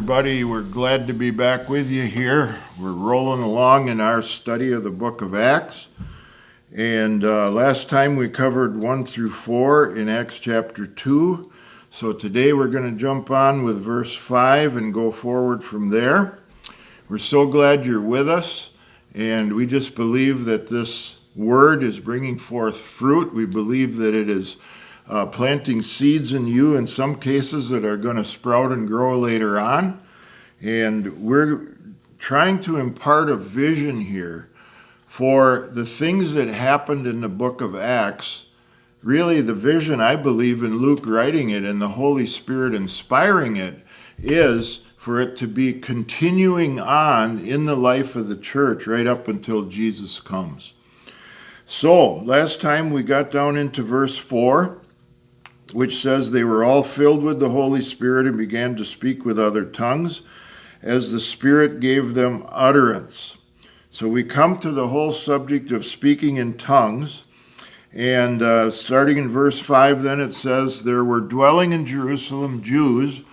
everybody. We're glad to be back with you here. We're rolling along in our study of the book of Acts. And last time we covered 1 through 4 in Acts chapter 2. So today we're going to jump on with verse 5 and go forward from there. We're so glad you're with us. And we just believe that this word is bringing forth fruit. We believe that it is planting seeds in you in some cases that are going to sprout and grow later on. And we're trying to impart a vision here for the things that happened in the book of Acts. Really, the vision, I believe, in Luke writing it and the Holy Spirit inspiring it is for it to be continuing on in the life of the church right up until Jesus comes. So, last time we got down into verse 4, which says they were all filled with the Holy Spirit and began to speak with other tongues as the Spirit gave them utterance. So we come to the whole subject of speaking in tongues. And starting in verse 5 then it says, there were dwelling in Jerusalem Jews,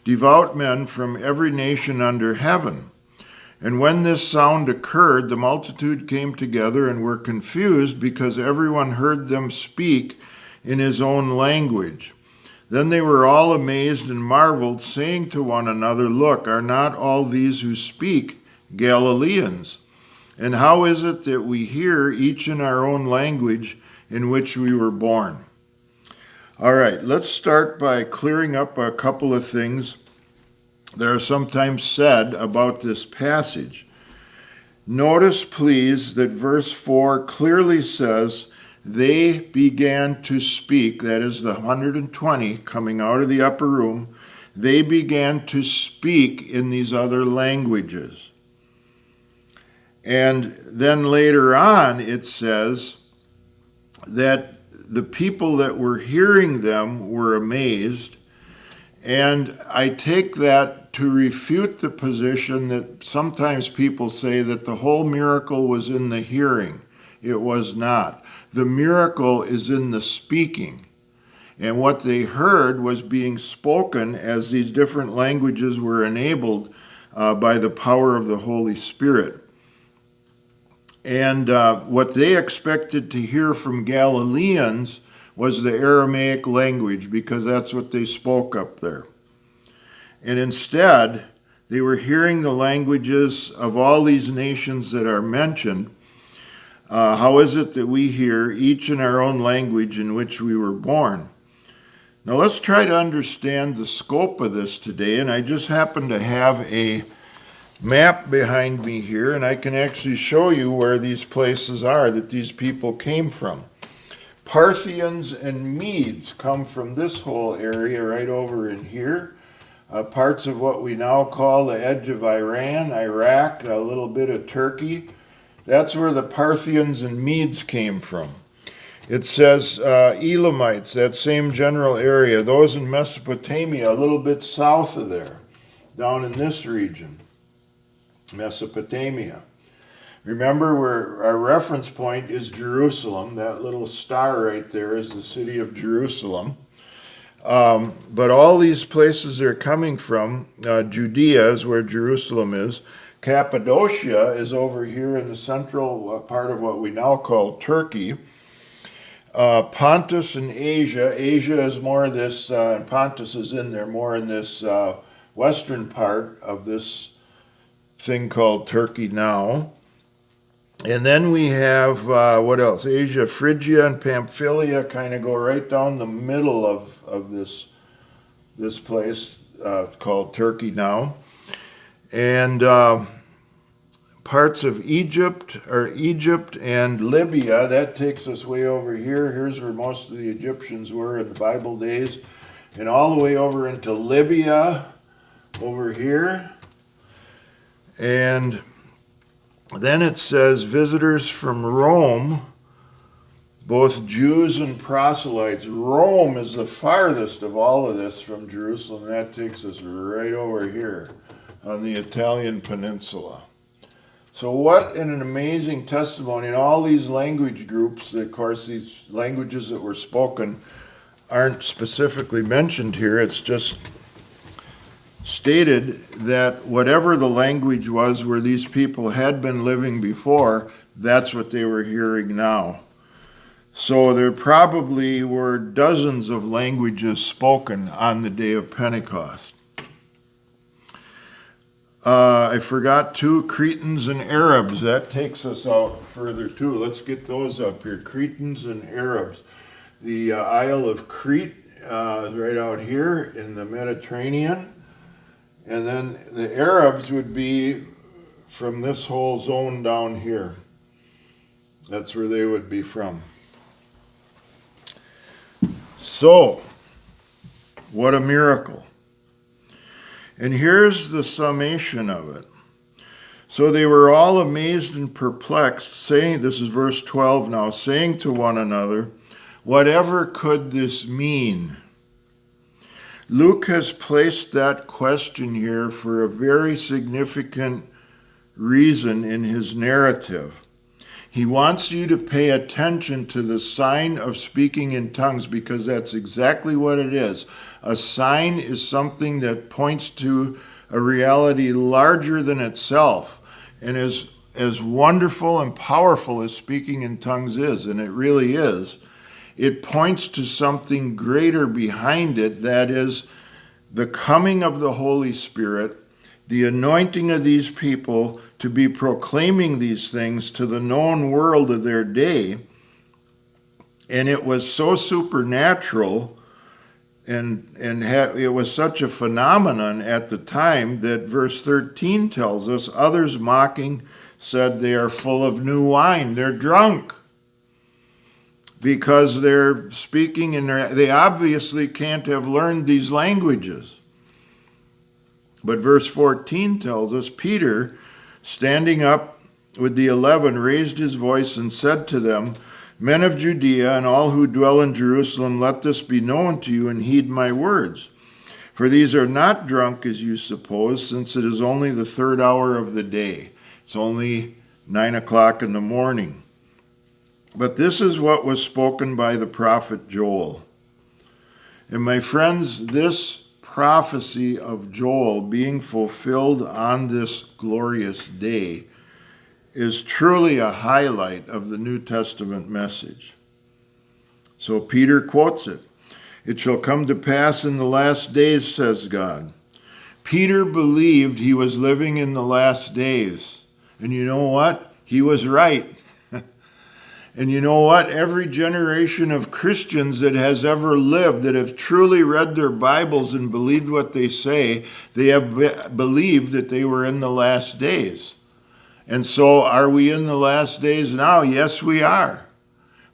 devout men from every nation under heaven. And when this sound occurred, the multitude came together and were confused because everyone heard them speak in his own language. Then they were all amazed and marveled, saying to one another, look, are not all these who speak Galileans? And how is it that we hear each in our own language in which we were born? All right, let's start by clearing up a couple of things that are sometimes said about this passage. Notice, please, that verse 4 clearly says, they began to speak, that is the 120 coming out of the upper room, they began to speak in these other languages. And then later on it says that the people that were hearing them were amazed, and I take that to refute the position that sometimes people say that the whole miracle was in the hearing. It was not. The miracle is in the speaking. And what they heard was being spoken as these different languages were enabled by the power of the Holy Spirit. And what they expected to hear from Galileans was the Aramaic language, because that's what they spoke up there. And instead, they were hearing the languages of all these nations that are mentioned. How is it that we hear each in our own language in which we were born? Now let's try to understand the scope of this today, and I just happen to have a map behind me here, and I can actually show you where these places are that these people came from. Parthians and Medes come from this whole area right over in here. Parts of what we now call the edge of Iran, Iraq, a little bit of Turkey. That's where the Parthians and Medes came from. It says Elamites, that same general area. Those in Mesopotamia, a little bit south of there, down in this region, Mesopotamia. Remember, where our reference point is Jerusalem. That little star right there is the city of Jerusalem. But all these places they're coming from, Judea is where Jerusalem is. Cappadocia is over here in the central part of what we now call Turkey. Pontus and Asia. Asia is more this, and Pontus is in there, more in this western part of this thing called Turkey now. And then we have, what else? Asia, Phrygia, and Pamphilia kind of go right down the middle of this place called Turkey now. And parts of Egypt and Libya, that takes us way over here. Here's where most of the Egyptians were in the Bible days. And all the way over into Libya, over here. And then it says visitors from Rome, both Jews and proselytes. Rome is the farthest of all of this from Jerusalem. That takes us right over here on the Italian peninsula. So what an amazing testimony. And all these language groups, of course, these languages that were spoken aren't specifically mentioned here. It's just stated that whatever the language was where these people had been living before, that's what they were hearing now. So there probably were dozens of languages spoken on the day of Pentecost. I forgot two, Creatans and Arabs. That takes us out further too. Let's get those up here, Creatans and Arabs. The Isle of Crete is right out here in the Mediterranean. And then the Arabs would be from this whole zone down here. That's where they would be from. So, what a miracle. And here's the summation of it. So they were all amazed and perplexed, saying, this is verse 12 now, saying to one another, whatever could this mean? Luke has placed that question here for a very significant reason in his narrative. He wants you to pay attention to the sign of speaking in tongues, because that's exactly what it is. A sign is something that points to a reality larger than itself. And as wonderful and powerful as speaking in tongues is, and it really is, it points to something greater behind it, that is the coming of the Holy Spirit, the anointing of these people to be proclaiming these things to the known world of their day. And it was so supernatural, and it was such a phenomenon at the time that verse 13 tells us, others mocking said they are full of new wine. They're drunk because they're speaking and they obviously can't have learned these languages. But verse 14 tells us, Peter, standing up with the 11, raised his voice and said to them, men of Judea and all who dwell in Jerusalem, let this be known to you and heed my words. For these are not drunk as you suppose, since it is only the third hour of the day. It's only 9 o'clock in the morning. But this is what was spoken by the prophet Joel. And my friends, this prophecy of Joel being fulfilled on this glorious day is truly a highlight of the New Testament message. So Peter quotes it. It shall come to pass in the last days, says God. Peter believed he was living in the last days. And you know what? He was right. And you know what? Every generation of Christians that has ever lived, that have truly read their Bibles and believed what they say, they have believed that they were in the last days. And so are we in the last days now? Yes, we are.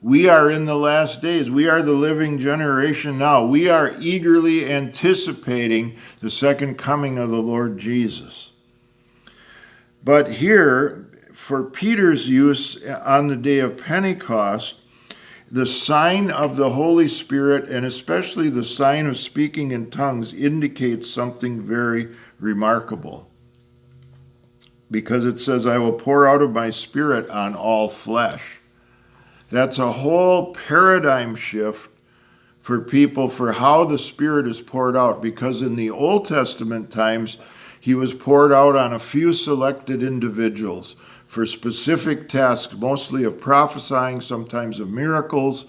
We are in the last days. We are the living generation now. We are eagerly anticipating the second coming of the Lord Jesus. But here, for Peter's use on the day of Pentecost, the sign of the Holy Spirit, and especially the sign of speaking in tongues, indicates something very remarkable. Because it says, I will pour out of my Spirit on all flesh. That's a whole paradigm shift for people for how the Spirit is poured out. Because in the Old Testament times, he was poured out on a few selected individuals for specific tasks, mostly of prophesying, sometimes of miracles.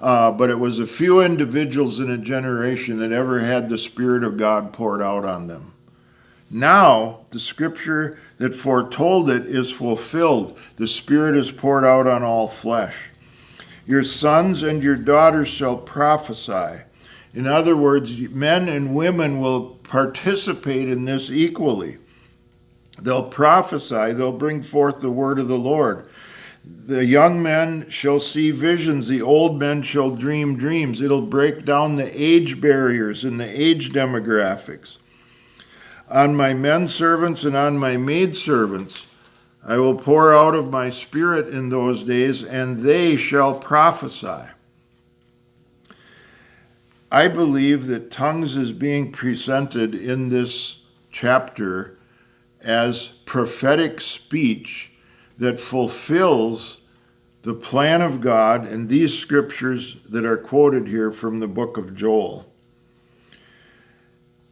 But it was a few individuals in a generation that ever had the Spirit of God poured out on them. Now, the scripture that foretold it is fulfilled. The Spirit is poured out on all flesh. Your sons and your daughters shall prophesy. In other words, men and women will participate in this equally. They'll prophesy, they'll bring forth the word of the Lord. The young men shall see visions, the old men shall dream dreams. It'll break down the age barriers and the age demographics. On my men servants and on my maid servants I will pour out of my Spirit in those days, and they shall prophesy. I believe that tongues is being presented in this chapter as prophetic speech that fulfills the plan of God in these scriptures that are quoted here from the book of Joel.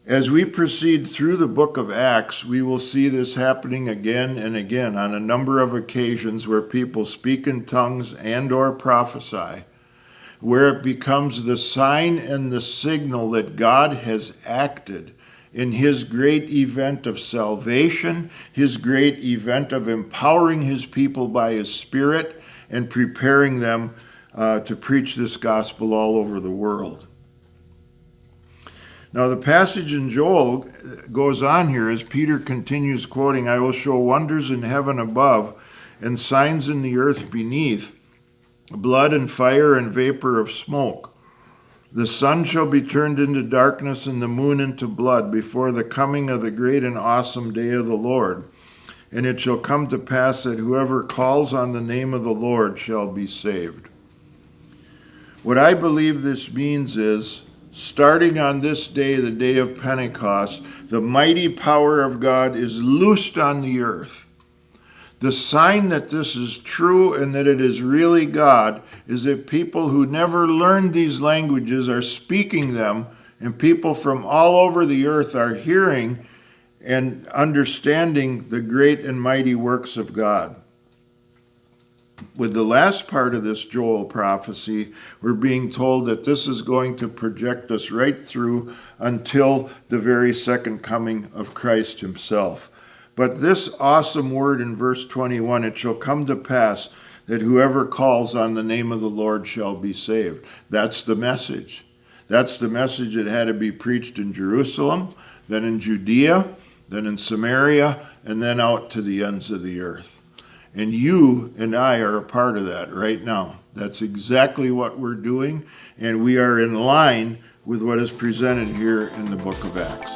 As we proceed through the book of Acts, we will see this happening again and again on a number of occasions where people speak in tongues and or prophesy, where it becomes the sign and the signal that God has acted in his great event of salvation, his great event of empowering his people by his Spirit and preparing them to preach this gospel all over the world. Now, the passage in Joel goes on here as Peter continues quoting, "I will show wonders in heaven above and signs in the earth beneath, blood and fire and vapor of smoke. The sun shall be turned into darkness and the moon into blood before the coming of the great and awesome day of the Lord. And it shall come to pass that whoever calls on the name of the Lord shall be saved." What I believe this means is, starting on this day, the day of Pentecost, the mighty power of God is loosed on the earth. The sign that this is true and that it is really God is that people who never learned these languages are speaking them, and people from all over the earth are hearing and understanding the great and mighty works of God. With the last part of this Joel prophecy, we're being told that this is going to project us right through until the very second coming of Christ himself. But this awesome word in verse 21, "It shall come to pass that whoever calls on the name of the Lord shall be saved." That's the message. That's the message that had to be preached in Jerusalem, then in Judea, then in Samaria, and then out to the ends of the earth. And you and I are a part of that right now. That's exactly what we're doing, and we are in line with what is presented here in the book of Acts.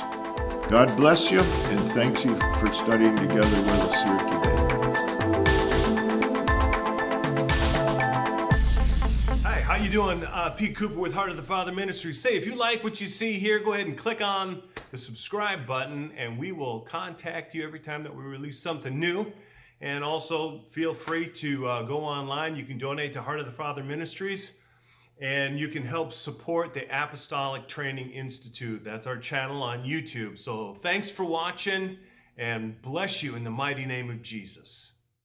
God bless you, and thanks you for studying together with us here today. Hi, how you doing? Pete Cooper with Heart of the Father Ministries. Say, if you like what you see here, go ahead and click on the subscribe button, and we will contact you every time that we release something new. And also feel free to go online. You can donate to Heart of the Father Ministries, and you can help support the Apostolic Training Institute. That's our channel on YouTube. So thanks for watching, and bless you in the mighty name of Jesus.